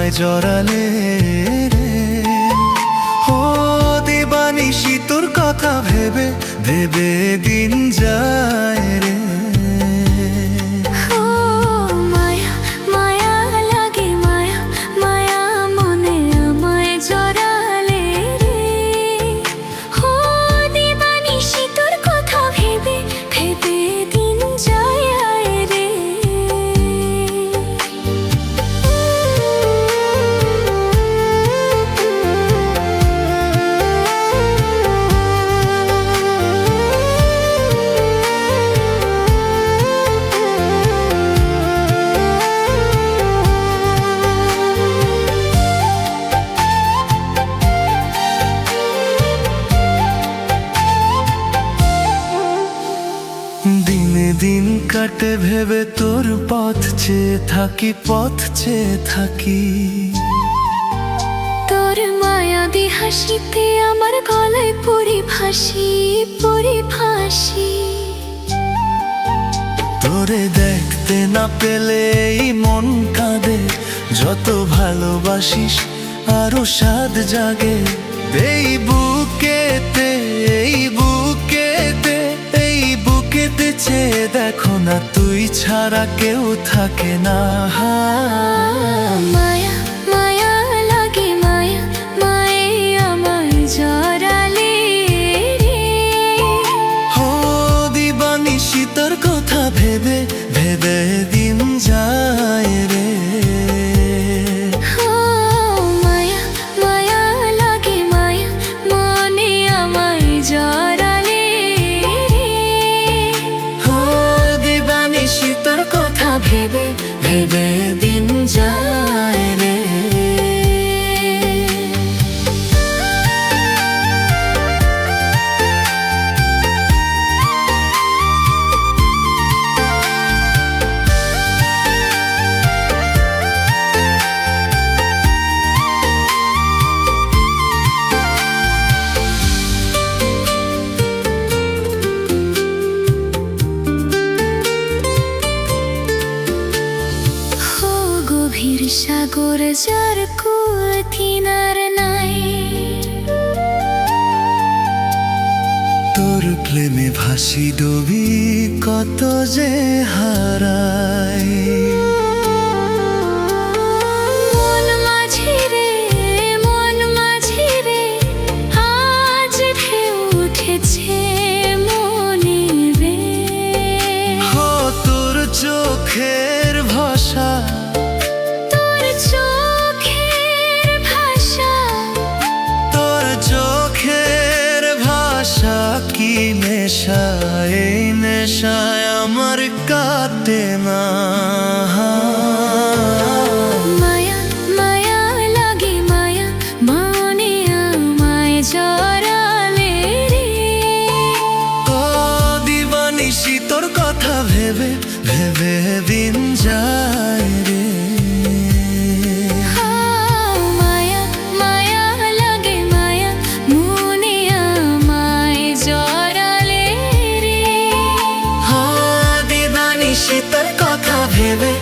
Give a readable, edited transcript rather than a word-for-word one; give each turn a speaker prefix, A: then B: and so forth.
A: আমায় জড়ালে রে। ও দিবানিশি তোর কথা ভেবে ভেবে দিন যায় রে। দিনে দিন কাটে ভেবে তোর পথ চেয়ে থাকি, পথ চেয়ে থাকি।
B: তোর মায়াবী হাসিতে আমার গলায় পড়ি ফাঁসি, পড়ি ফাঁসি।
A: তোরে দেখতে না পেলে এই মন কাঁদে, যত ভালোবাসিস আরো স্বাদ জাগে। এই বুকেতে, এই বুকেতে, এই বুকেতে চেয়ে দেখো না, তুই ছাড়া কেউ থাকে না।
B: মায়া মায়া লাগে, মায়া মায়ে আমায় জড়ালে রে।
A: ও দিবানিশি তোর কথা ভেবে ভেবে দিন যায় রে।
B: ভেবে ভেবে দিন যায় রে। গভীর সাগর যার কুল কিনার নাই,
A: তোর প্রেমে ভাসি ডুবি কত যে হারাই।
B: মন মাঝি রে, মন মাঝি রে, আজ ঢেউ উঠেছে মনে রে।
A: ও তোর চোখের ভাষা, কি নেশা, এই নেশায় আমার কাটে না।
B: মায়া মায়া লাগে, মায়া মনে আমায় জড়ালে রে।
A: ও দিবানিশি তোর কথা ভেবে ভেবে দিন যায় রে।
B: দিবানিশি তোর কথা ভেবে